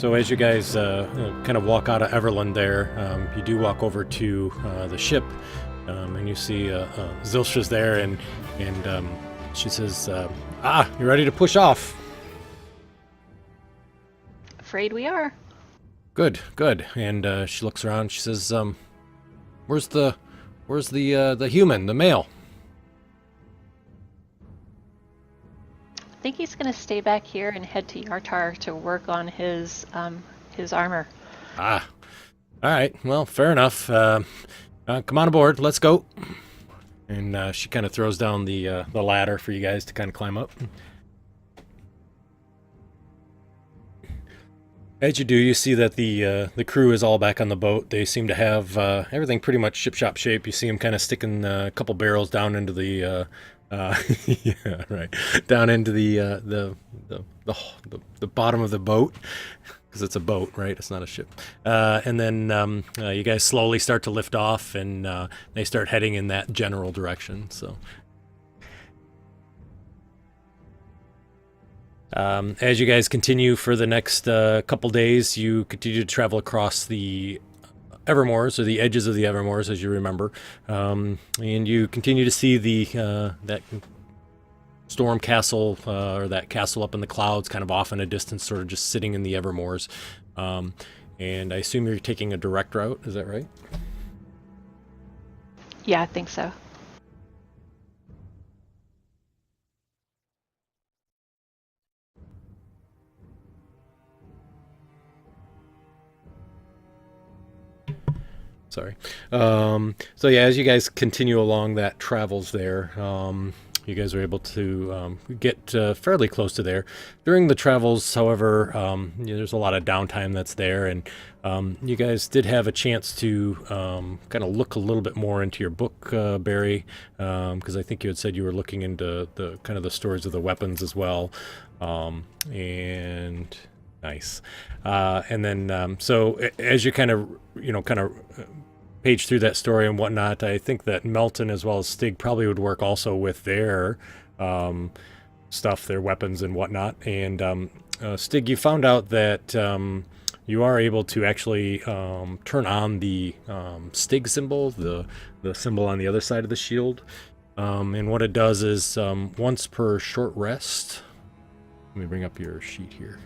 So as you guys kind of walk out of Everland there, you do walk over to the ship, and you see Zilstra's there, and she says, "You're ready to push off." Afraid we are. Good, good. And she looks around. She says, "Where's the human, the male?" I think he's going to stay back here and head to Yartar to work on his armor. All right. Well, fair enough. Come on aboard. Let's go. And she kind of throws down the ladder for you guys to kind of climb up. As you do, you see that the crew is all back on the boat. They seem to have everything pretty much ship-shop shape. You see them kind of sticking a couple barrels down into the yeah, right, down into the bottom of the boat, because it's a boat, right? It's not a ship. And then you guys slowly start to lift off, and they start heading in that general direction. So. As you guys continue for the next couple days, you continue to travel across the Evermoors, or the edges of the Evermoors, as you remember, and you continue to see that storm castle, or that castle up in the clouds, kind of off in a distance, sort of just sitting in the Evermoors. And I assume you're taking a direct route. Is that right? Yeah, I think so. Sorry. So yeah, as you guys continue along that travels there, you guys are able to get fairly close to there. During the travels, however, there's a lot of downtime that's there, and you guys did have a chance to kind of look a little bit more into your book, Barry, because I think you had said you were looking into the kind of the stories of the weapons as well, and nice. And then so as you kind of page through that story and whatnot, I think that Melton as well as Stig probably would work also with their stuff, their weapons and whatnot. And Stig, you found out that you are able to actually turn on the Stig symbol, the symbol on the other side of the shield. And what it does is once per short rest. Let me bring up your sheet here.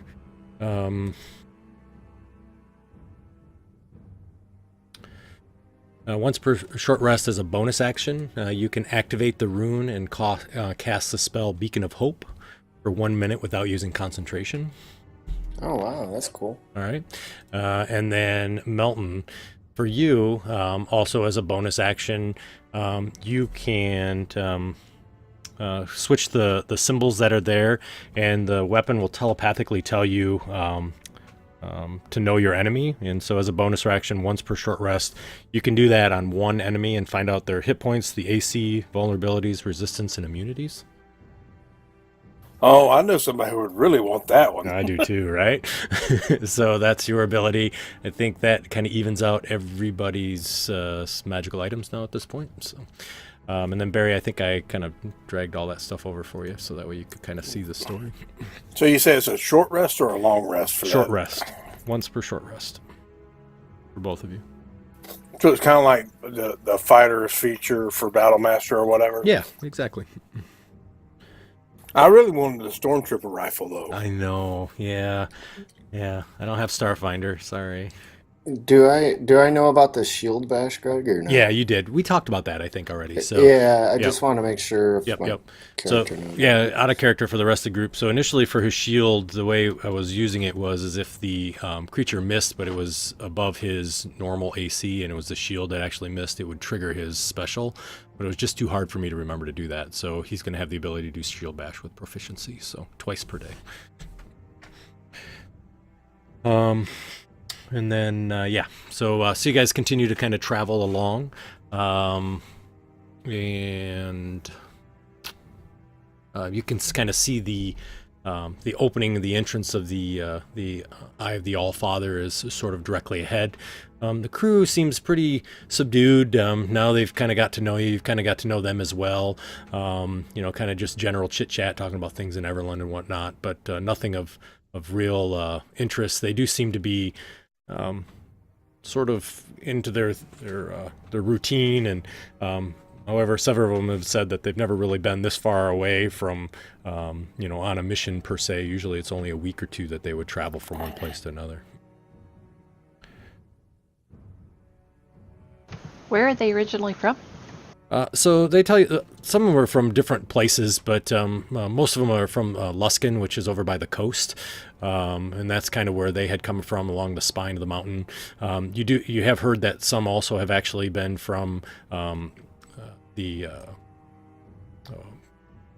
Once per short rest as a bonus action, you can activate the rune and cast the spell Beacon of Hope for 1 minute without using concentration. Oh, wow, that's cool. All right. And then Melton, for you, also as a bonus action, you can switch the symbols that are there, and the weapon will telepathically tell you to know your enemy. And so as a bonus action, once per short rest, you can do that on one enemy and find out their hit points, the AC, vulnerabilities, resistance, and immunities. Oh, I know somebody who would really want that one. I do too, right? So that's your ability. I think that kind of evens out everybody's magical items now at this point. So, and then Barry, I think I kind of dragged all that stuff over for you, so that way you could kind of see the story. So you say it's a short rest or a long rest for Short that? rest. Once per short rest. For both of you. So it's kind of like the fighter's feature for Battle Master or whatever? Yeah, exactly. I really wanted the Stormtrooper rifle, though. I know, yeah. Yeah, I don't have Starfinder, sorry. Do I know about the shield bash, Greg, or no? Yeah, you did. We talked about that, I think, already. So yeah, I yep. just want to make sure if Yep, my yep. So, character knows. yeah, out of character for the rest of the group. So initially for his shield, the way I was using it was as if the creature missed, but it was above his normal AC, and it was the shield that actually missed. It would trigger his special, but it was just too hard for me to remember to do that. So he's going to have the ability to do shield bash with proficiency, so twice per day. And then, yeah, so you guys continue to kind of travel along, and you can kind of see the opening, the entrance of the Eye of the All-Father is sort of directly ahead. The crew seems pretty subdued. Now they've kind of got to know you. You've kind of got to know them as well. Kind of just general chit-chat, talking about things in Everland and whatnot, but nothing of real interest. They do seem to be sort of into their routine, and however, several of them have said that they've never really been this far away from on a mission per se. Usually, it's only a week or two that they would travel from one place to another. Where are they originally from? So they tell you some of them are from different places, but most of them are from Luskin, which is over by the coast, and that's kind of where they had come from along the spine of the mountain. You have heard that some also have actually been from the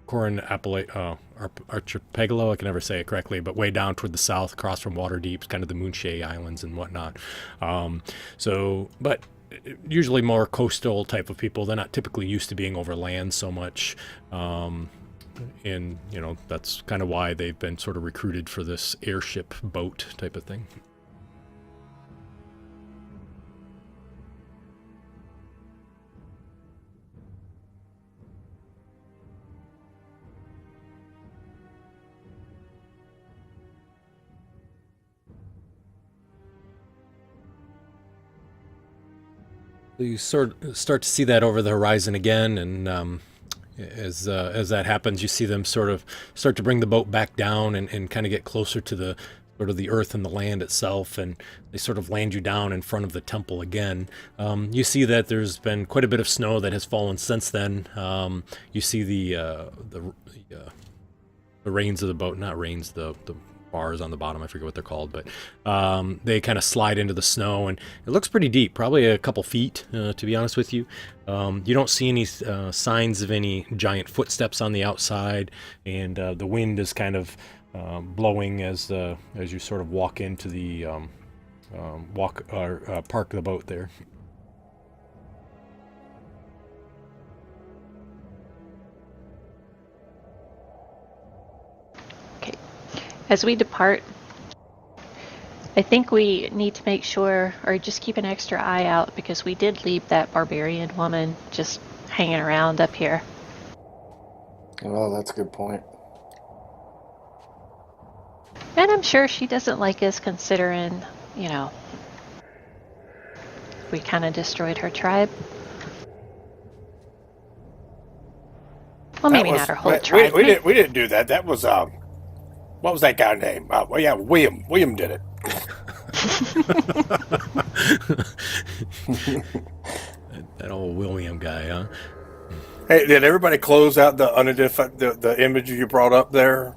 Corin Archipelago. I can never say it correctly, but way down toward the south, across from Waterdeep, kind of the Moonshae Islands and whatnot. But usually more coastal type of people. They're not typically used to being over land so much. And, that's kind of why they've been sort of recruited for this airship boat type of thing. You start to see that over the horizon again, and as that happens, you see them sort of start to bring the boat back down and kind of get closer to the sort of the earth and the land itself, and they sort of land you down in front of the temple again. You see that there's been quite a bit of snow that has fallen since then. You see the reins of the boat, not reins, the bars on the bottom, I forget what they're called, but they kind of slide into the snow, and it looks pretty deep, probably a couple feet, to be honest with you. You don't see any signs of any giant footsteps on the outside, and the wind is kind of blowing as you sort of walk into the park the boat there. As we depart, I think we need to make sure, or just keep an extra eye out, because we did leave that barbarian woman just hanging around up here. Oh, that's a good point. And I'm sure she doesn't like us, considering, we kind of destroyed her tribe. Well, maybe not her whole tribe. We didn't do that. That was what was that guy named? William. William did it. That old William guy, huh? Hey, did everybody close out the unidentified the image you brought up there?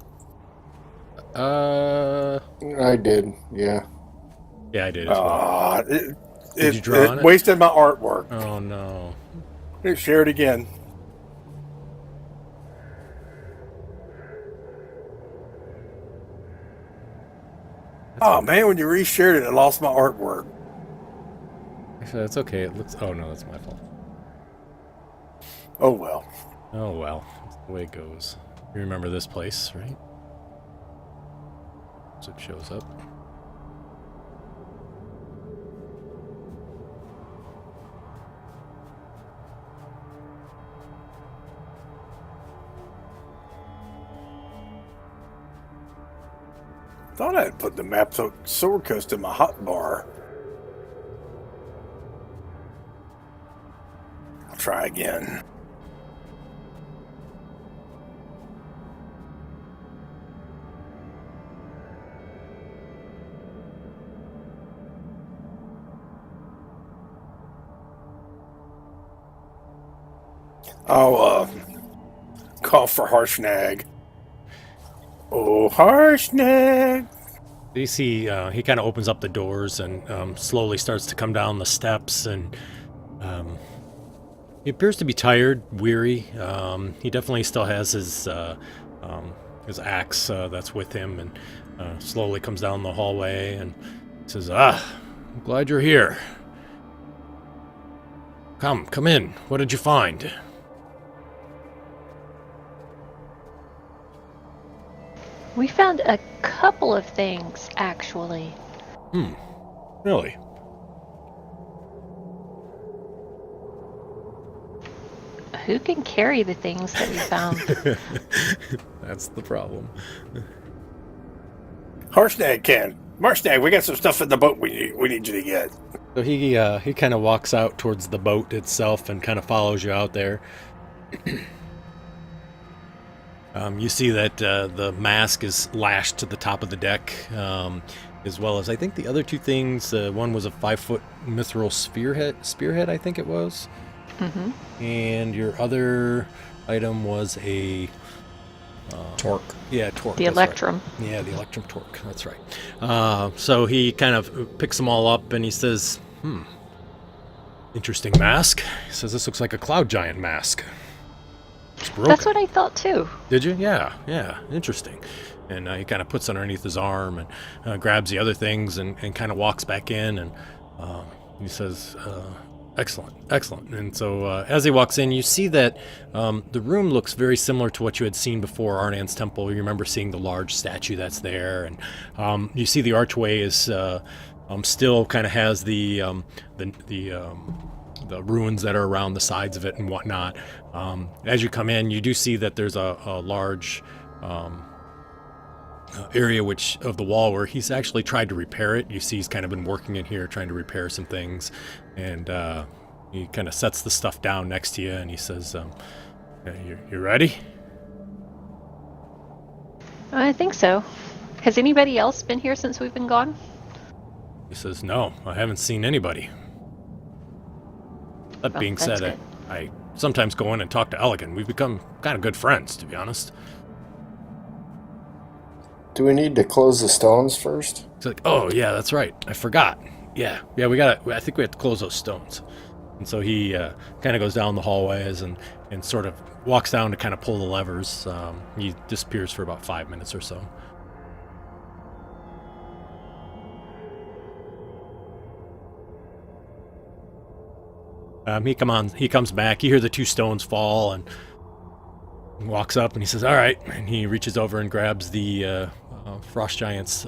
I did, yeah. Yeah, I did as well. Did you draw on it? Wasted my artwork. Oh no. Share it again. Oh man, when you reshared it, I lost my artwork. Actually, that's okay. It looks. Oh no, that's my fault. Oh well. Oh well, that's the way it goes. You remember this place, right? So it shows up. Thought I had put the map of Sword Coast in my hotbar. I'll try again. I'll call for Harshnag. Oh, Harshnag! You see, he kind of opens up the doors and slowly starts to come down the steps, and he appears to be tired, weary. He definitely still has his axe that's with him, and slowly comes down the hallway and says, I'm glad you're here. Come in. What did you find? We found a couple of things, actually. Really? Who can carry the things that we found? That's the problem. Harshnag can. Marshnag, we got some stuff in the boat we need you to get. So he kind of walks out towards the boat itself and kind of follows you out there. You see that the mask is lashed to the top of the deck, as well as I think the other two things. One was a 5-foot mithril spearhead, I think it was. Mm-hmm. And your other item was a Torque. Yeah, torque. The that's Electrum. Right. Yeah, the Electrum torque. That's right. So he kind of picks them all up and he says, interesting mask. He says, this looks like a cloud giant mask. It's broken. That's what I thought too. Did you? Yeah. Interesting. And he kind of puts it underneath his arm and grabs the other things and kind of walks back in and he says, excellent. And so as he walks in, you see that the room looks very similar to what you had seen before Arnan's temple. You remember seeing the large statue that's there, and you see the archway is still kind of has the ruins that are around the sides of it and whatnot. As you come in, you do see that there's a large area of the wall where he's actually tried to repair it. You see he's kind of been working in here trying to repair some things, and he kind of sets the stuff down next to you and he says, you ready? I think so. Has anybody else been here since we've been gone? He says, no, I haven't seen anybody. That Well, being that's said, good. I sometimes go in and talk to Elegant. We've become kind of good friends, to be honest. Do we need to close the stones first? He's like, oh yeah, that's right. I forgot. Yeah, I think we have to close those stones. And so he kind of goes down the hallways and sort of walks down to kind of pull the levers. He disappears for about 5 minutes or so. He comes back. You hear the two stones fall and walks up and he says, all right. And he reaches over and grabs the Frost Giant's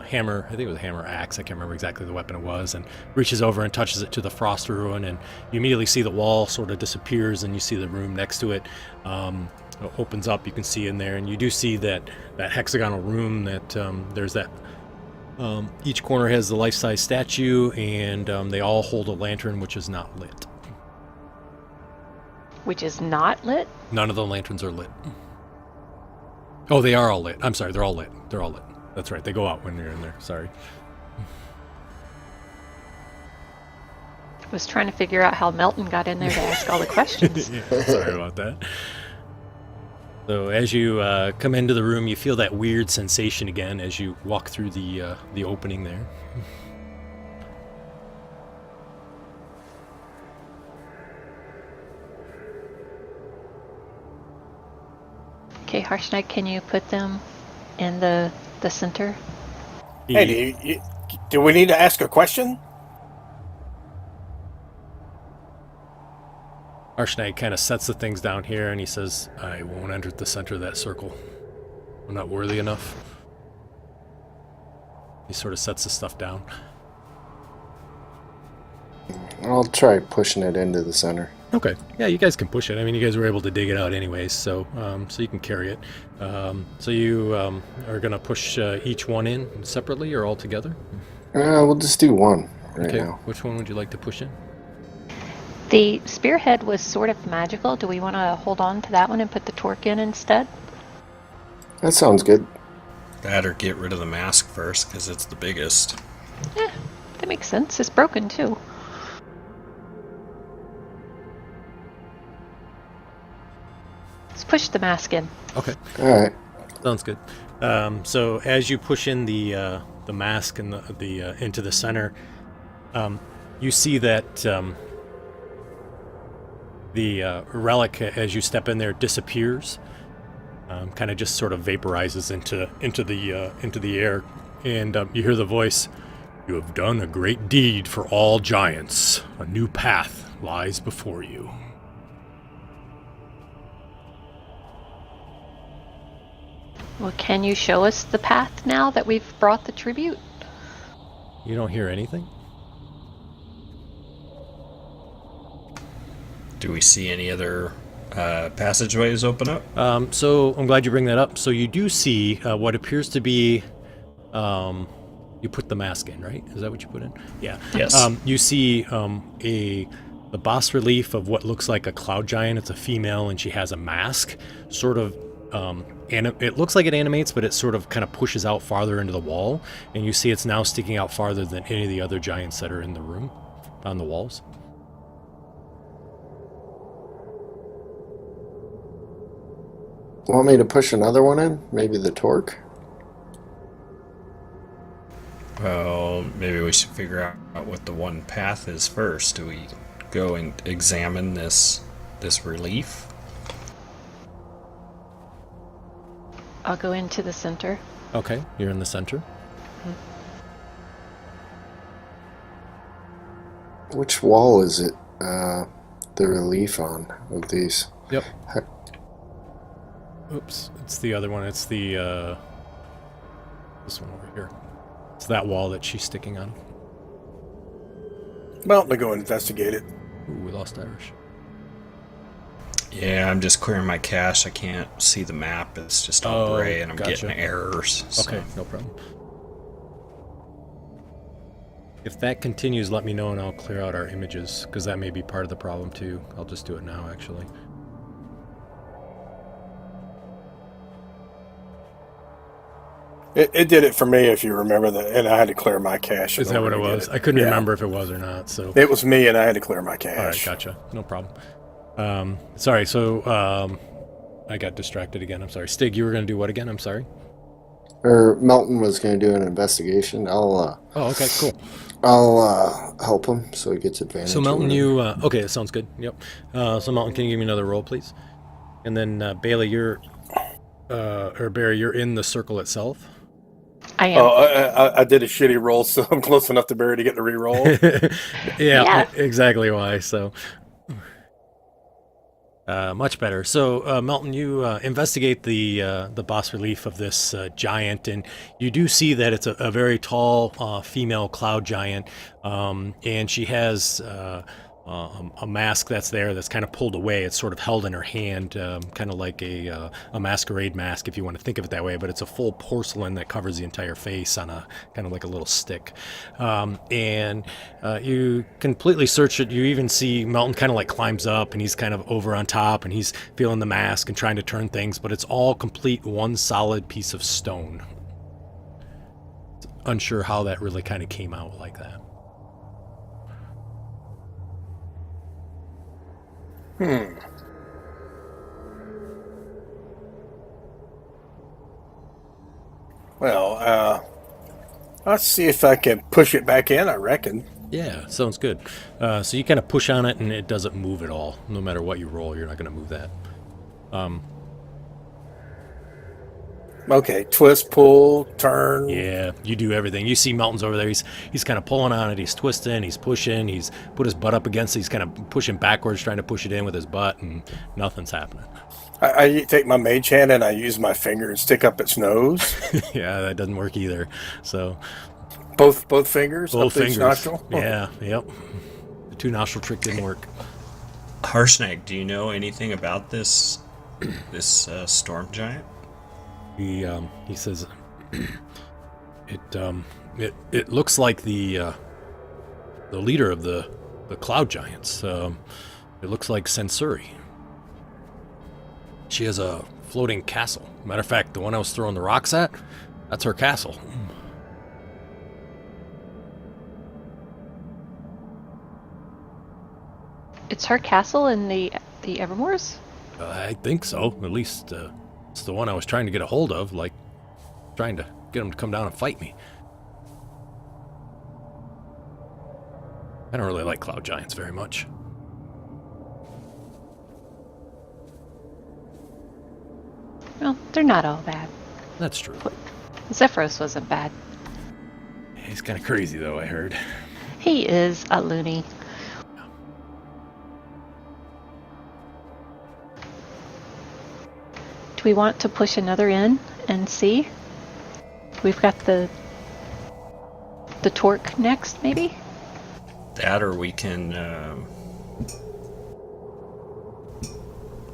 hammer. I think it was a hammer axe. I can't remember exactly the weapon it was, and reaches over and touches it to the frost ruin, and you immediately see the wall sort of disappears and you see the room next to it opens up. You can see in there, and you do see that hexagonal room that there's that each corner has the life-size statue, and they all hold a lantern which is not lit. Which is not lit? None of the lanterns are lit. Oh, they are all lit. I'm sorry, they're all lit. That's right, they go out when you're in there. Sorry. I was trying to figure out how Melton got in there to ask all the questions. Yeah, sorry about that. So as you come into the room, you feel that weird sensation again as you walk through the opening there. Okay, Harshnag, can you put them in the center? Hey, do we need to ask a question? Harshnag kind of sets the things down here and he says, I won't enter the center of that circle. I'm not worthy enough. He sort of sets the stuff down. I'll try pushing it into the center. Okay. Yeah, you guys can push it. I mean, you guys were able to dig it out anyways, so you can carry it. So you are going to push each one in separately or all together? We'll just do one right Okay. now. Which one would you like to push in? The spearhead was sort of magical. Do we want to hold on to that one and put the torque in instead? That sounds good. That or get rid of the mask first, because it's the biggest. Yeah, that makes sense. It's broken too. Let's push the mask in. Okay. All right. Sounds good. So as you push in the mask and the into the center, you see that the relic, as you step in there, disappears. Kind of just sort of vaporizes into the air, and you hear the voice. You have done a great deed for all giants. A new path lies before you. Well, can you show us the path now that we've brought the tribute? You don't hear anything? Do we see any other passageways open up? So I'm glad you bring that up. So you do see what appears to be. You put the mask in, right? Is that what you put in? Yeah. Yes. You see the bas relief of what looks like a cloud giant. It's a female, and she has a mask. Sort of, and it looks like it animates, but it sort of kind of pushes out farther into the wall, and you see it's now sticking out farther than any of the other giants that are in the room, on the walls. Want me to push another one in? Maybe the torque? Well, maybe we should figure out what the one path is first. Do we go and examine this relief? I'll go into the center. Okay, you're in the center. Which wall is it? The relief on of these? Yep. Oops, it's the other one. It's the this one over here. It's that wall that she's sticking on. Well, to go investigate it. Ooh, we lost Irish. Yeah, I'm just clearing my cache. I can't see the map. It's just all gray, and I'm gotcha. getting errors. So. Okay, no problem. If that continues, let me know and I'll clear out our images, because that may be part of the problem too. I'll just do it now, actually. It did it for me, if you remember that, and I had to clear my cache. Is that what it was? I couldn't remember if it was or not. So it was me, and I had to clear my cache. all right, gotcha. No problem. Sorry. So I got distracted again. I'm sorry. Stig, you were going to do what again? I'm sorry. Or Melton was going to do an investigation. Oh, okay, cool. I'll help him so he gets advantage. So Melton, you okay? That sounds good. Yep. So Melton, can you give me another roll, please? And then Bailey, you're or Barry, you're in the circle itself. I am. Oh, I did a shitty roll, so I'm close enough to Barry to get the re-roll. Yeah, exactly why. So much better. So Melton, you investigate the bas relief of this giant, and you do see that it's a very tall female cloud giant, and she has a mask that's there that's kind of pulled away. It's sort of held in her hand, kind of like a masquerade mask, if you want to think of it that way, but it's a full porcelain that covers the entire face on a kind of like a little stick. And you completely search it. You even see Melton kind of like climbs up, and he's kind of over on top, and he's feeling the mask and trying to turn things, but it's all complete one solid piece of stone. Unsure how that really kind of came out like that. Well, let's see if I can push it back in, I reckon. Yeah, sounds good. So you kind of push on it, and it doesn't move at all. No matter what you roll, you're not going to move that. Okay, twist, pull, turn. Yeah, you do everything. You see Melton's over there. He's kind of pulling on it. He's twisting. He's pushing. He's put his butt up against it. He's kind of pushing backwards, trying to push it in with his butt, and nothing's happening. I take my mage hand and I use my finger and stick up its nose. Yeah, that doesn't work either. So Both fingers? both up each fingers. nostril? Yeah, yep. The two nostril trick didn't work. Harshnag, do you know anything about this storm giant? He says it looks like the leader of the cloud giants. It looks like Sensori. She has a floating castle. Matter of fact, the one I was throwing the rocks at, that's her castle. It's her castle in the Evermoors? I think so. At least it's the one I was trying to get a hold of, like trying to get him to come down and fight me. I don't really like cloud giants very much. Well, they're not all bad. That's true. Zephyros wasn't bad. He's kind of crazy, though, I heard. He is a loony. Do we want to push another in and see? We've got the torque next, maybe? That, or we can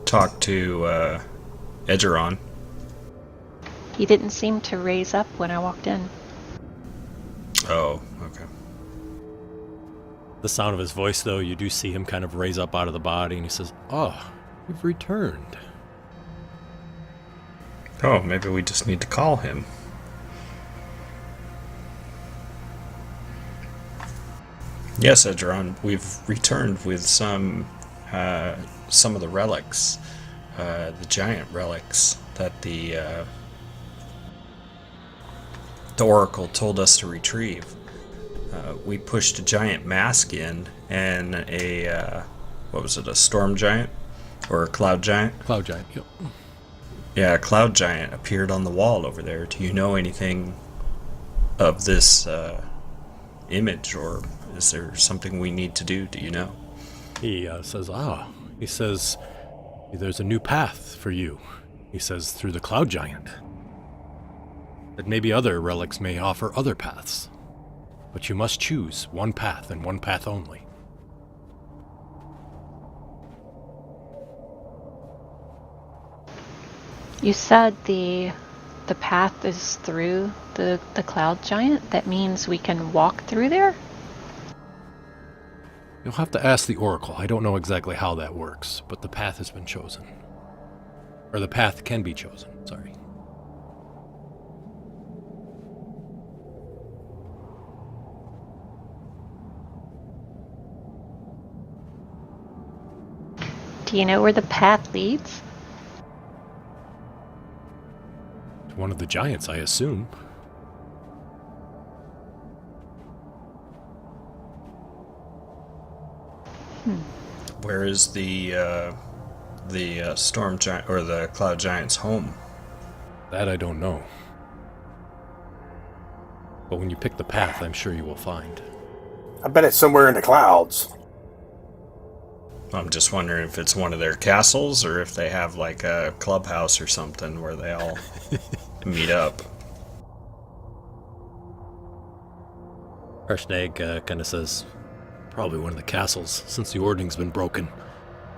talk to Edgeron. He didn't seem to raise up when I walked in. Oh, okay. The sound of his voice, though, you do see him kind of raise up out of the body, and he says, "Oh, you've returned." Oh, maybe we just need to call him. Yes, Edgeron, we've returned with some of the relics, the giant relics that the Oracle told us to retrieve. We pushed a giant mask in, and a a storm giant or a cloud giant? Cloud giant, yep. Yeah, a cloud giant appeared on the wall over there. Do you know anything of this image, or is there something we need to do? Do you know? He says, there's a new path for you. He says, through the cloud giant. That maybe other relics may offer other paths. But you must choose one path and one path only. You said the path is through the cloud giant? That means we can walk through there? You'll have to ask the Oracle. I don't know exactly how that works, but the path has been chosen. Or the path can be chosen, sorry. Do you know where the path leads? To one of the giants, I assume. Where is the storm giant or the cloud giant's home? That I don't know. But when you pick the path, I'm sure you will find. I bet it's somewhere in the clouds. I'm just wondering if it's one of their castles or if they have like a clubhouse or something where they all meet up. Harshnag kind of says, probably one of the castles, since the ordning's been broken.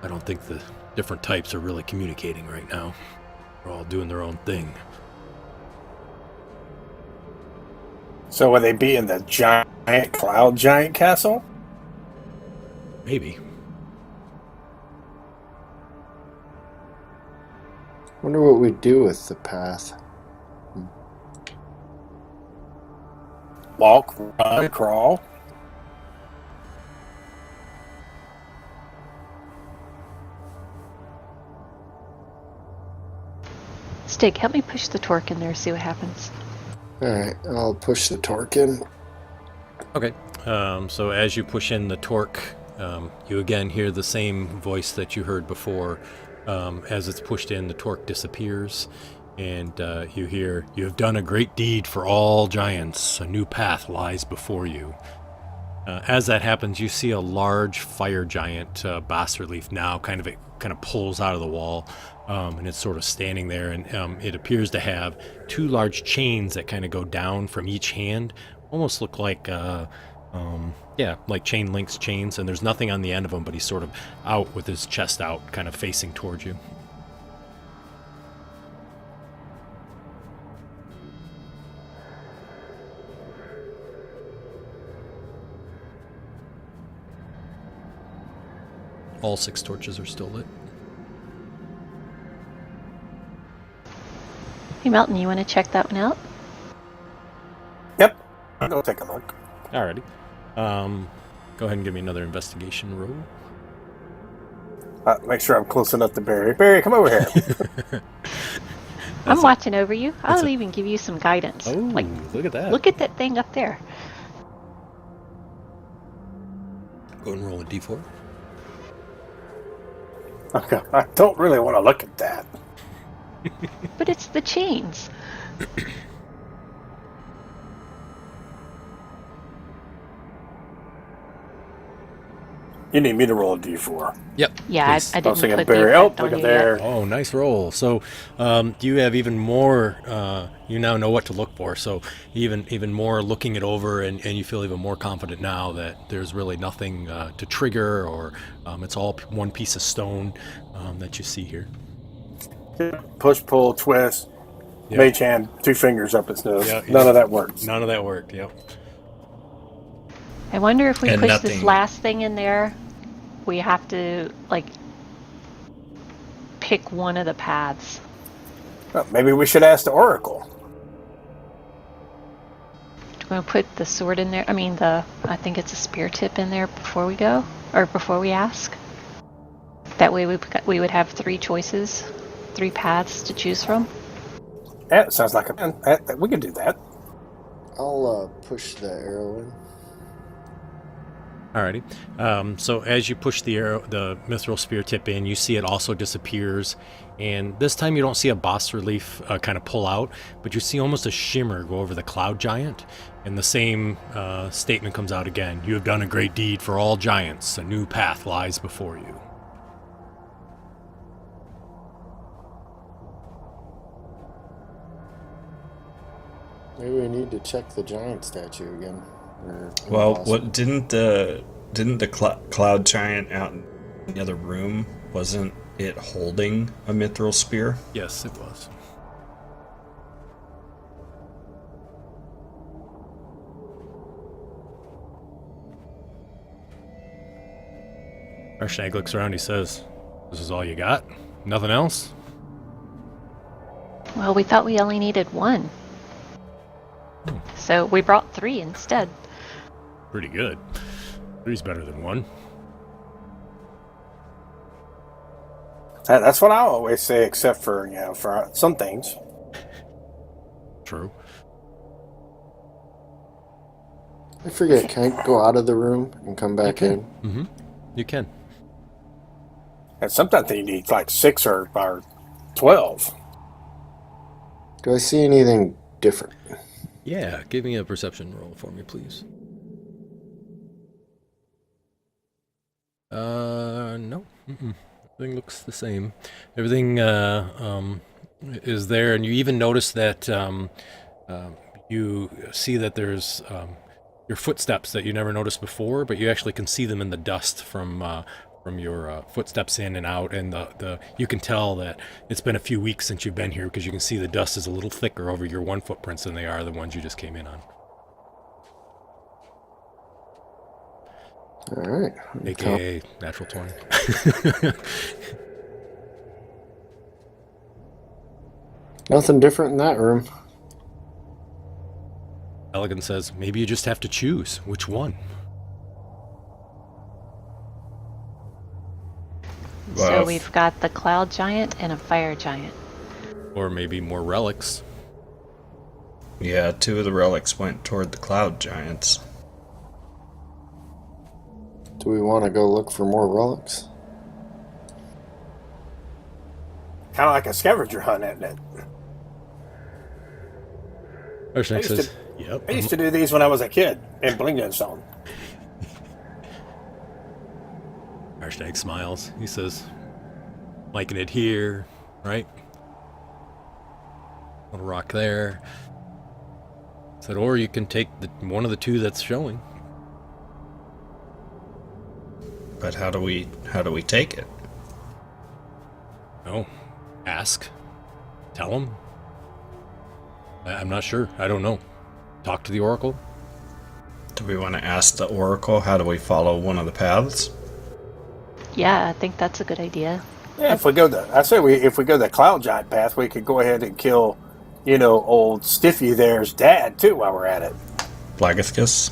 I don't think the different types are really communicating right now. They're all doing their own thing. So would they be in the giant cloud giant castle? Maybe. Wonder what we do with the path. Walk, run, crawl. Stig, help me push the torque in there, see what happens. Alright, I'll push the torque in. Okay. So as you push in the torque, you again hear the same voice that you heard before. As it's pushed in, the torque disappears, and you hear, "You have done a great deed for all giants. A new path lies before you." As that happens, you see a large fire giant bas relief now kind of pulls out of the wall, and it's sort of standing there, and it appears to have two large chains that kind of go down from each hand, almost look like like chain links chains, and there's nothing on the end of them, but he's sort of out with his chest out, kind of facing towards you. All 6 torches are still lit. Hey, Melton, you want to check that one out? Yep. I'll go take a look. Alrighty. Go ahead and give me another investigation roll. Make sure I'm close enough to Barry. Barry, come over here. I'm watching over you. I'll even give you some guidance. Oh, look at that. Look at that thing up there. Go and roll a d4. Okay. I don't really want to look at that. But it's the chains. You need me to roll a d4. Yep. Yeah, please. I I didn't was thinking put the Barry. Oh, effect on look at you there. yet. Oh, nice roll. So you have even more. You now know what to look for. So even more looking it over, and you feel even more confident now that there's really nothing to trigger, or it's all one piece of stone that you see here. Push, pull, twist. Yep. Mage hand, 2 fingers up its nose. Yeah, None yeah. of that works. None of that worked. Yep. I wonder if we And push this nothing- last thing in there, we have to, like, pick one of the paths. Well, maybe we should ask the Oracle. Do we want to put the sword in there? I think it's a spear tip in there before we go? Or before we ask? That way we would have 3 choices, 3 paths to choose from. That sounds like we could do that. I'll push the arrow in. Alrighty. So as you push the mithril spear tip in, you see it also disappears, and this time you don't see a bas relief kind of pull out, but you see almost a shimmer go over the cloud giant, and the same statement comes out again. You have done a great deed for all giants. A new path lies before you. Maybe we need to check the giant statue again. Well, what didn't the cloud giant out in the other room, wasn't it holding a mithril spear? Yes, it was. Arshnag looks around. He says, "This is all you got? Nothing else?" Well, we thought we only needed 1. So we brought 3 instead. Pretty good. 3's better than 1. That's what I always say, except for, for some things. True. I forget, can I go out of the room and come back in? Mm-hmm. You can. And sometimes you need like 6 or 12. Do I see anything different? Yeah, give me a perception roll for me, please. No. Mm-mm. Everything looks the same. Everything is there, and you even notice that you see that there's your footsteps that you never noticed before, but you actually can see them in the dust from your footsteps in and out, and you can tell that it's been a few weeks since you've been here because you can see the dust is a little thicker over your 1 footprints than they are the ones you just came in on. All right. AKA natural 20. Nothing different in that room. Elegant says, maybe you just have to choose which one. So Well, we've got the cloud giant and a fire giant. Or maybe more relics. Yeah, 2 of the relics went toward the cloud giants. Do we want to go look for more relics? Kind of like a scavenger hunt, isn't it? Arshnag used says, to- yep. I used to do these when I was a kid in Blingdenstone. Arshnag smiles. He says, liking it here, right? Little rock there. Said, or you can take one of the 2 that's showing. But how do we take it? No. Ask. Tell him. I'm not sure. I don't know. Talk to the Oracle. Do we want to ask the Oracle, how do we follow one of the paths? Yeah, I think that's a good idea. Yeah, if we go the cloud giant path, we could go ahead and kill, old Stiffy there's dad too while we're at it. Blagathkus?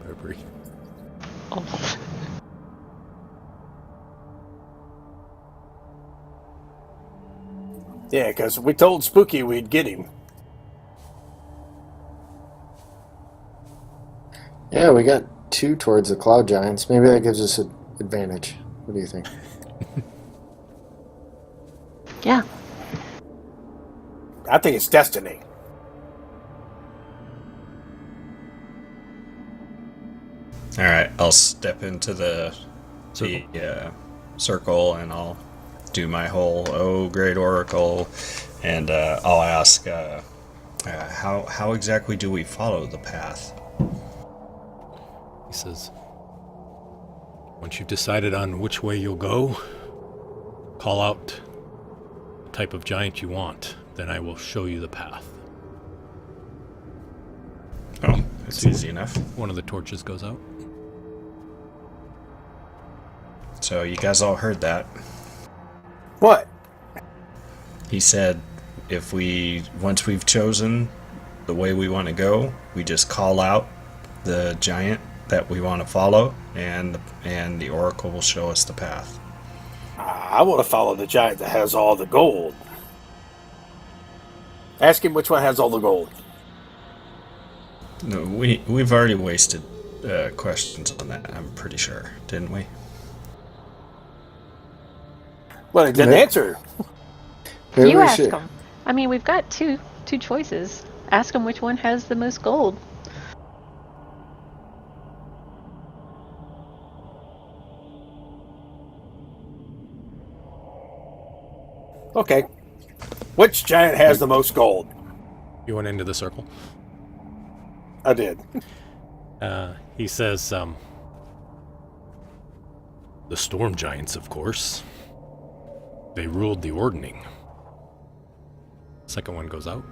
Burberry. Oh. Yeah, because we told Spooky we'd get him. Yeah, we got 2 towards the cloud giants. Maybe that gives us an advantage. What do you think? Yeah. I think it's destiny. All right, I'll step into the circle and I'll do my whole "Oh, great oracle," and I'll ask, how exactly do we follow the path? He says, once you've decided on which way you'll go, call out the type of giant you want. Then I will show you the path. Oh, it's easy enough. One of the torches goes out. So you guys all heard that. What? He said, once we've chosen the way we want to go, we just call out the giant that we want to follow, and the oracle will show us the path. I want to follow the giant that has all the gold. Ask him which one has all the gold. No, we've already wasted questions on that, I'm pretty sure, didn't we? Well, he didn't Yeah. answer. Maybe You we ask should- them. I mean, we've got two choices. Ask them which one has the most gold. Okay. Which giant has the most gold? You went into the circle. I did. He says, the storm giants, of course. They ruled the Ordning. Second one goes out.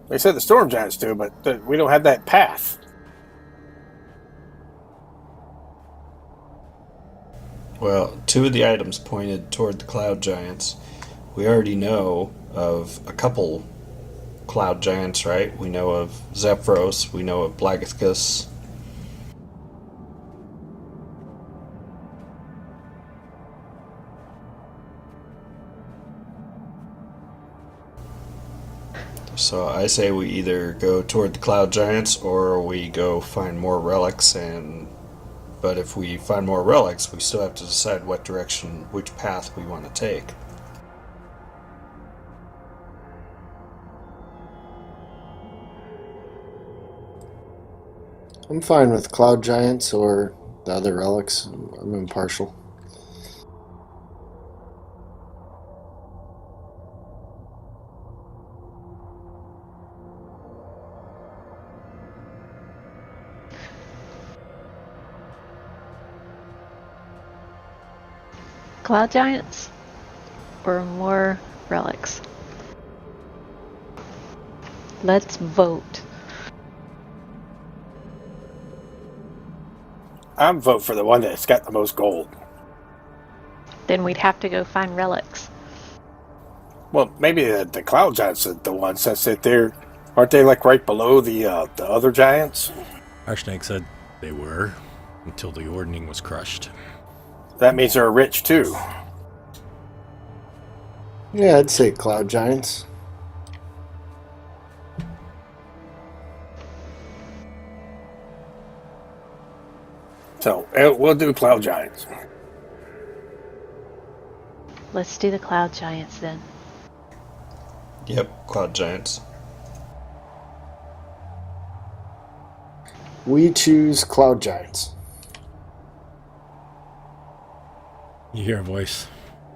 They said the storm giants do, but we don't have that path. Well, two of the items pointed toward the cloud giants. We already know of a couple cloud giants, right? We know of Zephyros, we know of Blagithcus. So I say we either go toward the cloud giants or we go find more relics, but if we find more relics, we still have to decide which path we want to take. I'm fine with cloud giants or the other relics. I'm impartial. Cloud giants or more relics? Let's vote. I'm vote for the one that's got the most gold. Then we'd have to go find relics. Well, maybe the cloud giants are the ones since aren't they like right below the other giants? Arshnag said they were, until the Ordning was crushed. That means they're rich too. Yeah, I'd say cloud giants. So we'll do cloud giants. Let's do the cloud giants then. Yep, cloud giants. We choose cloud giants. You hear a voice.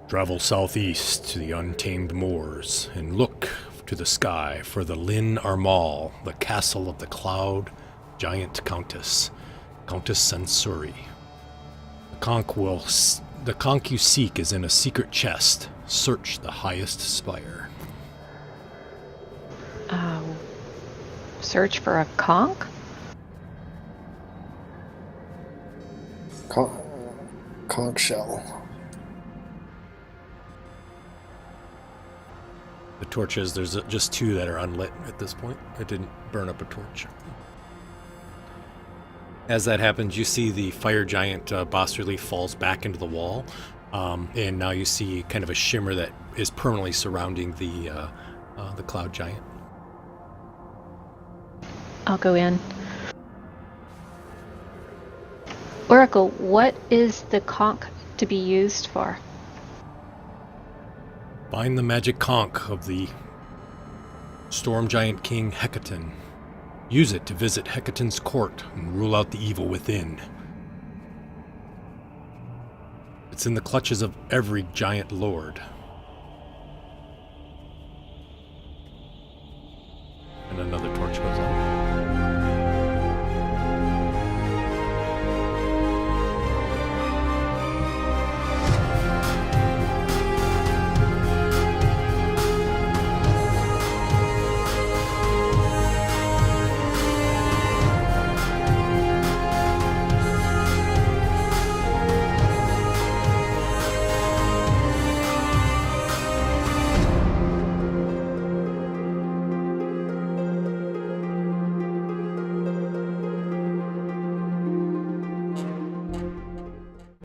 Travel southeast to the untamed moors and look to the sky for the Lin Armal, the castle of the cloud giant countess, Countess Sensori. The conch you seek is in a secret chest. Search the highest spire. Search for a conch? Conch shell. The torches, there's just two that are unlit at this point. It didn't burn up a torch. As that happens, you see the fire giant bas relief falls back into the wall, and now you see kind of a shimmer that is permanently surrounding the cloud giant. I'll go in. Oracle, what is the conch to be used for? Find the magic conch of the storm giant king Hecaton. Use it to visit Hecaton's court and rule out the evil within. It's in the clutches of every giant lord. And another torch goes on.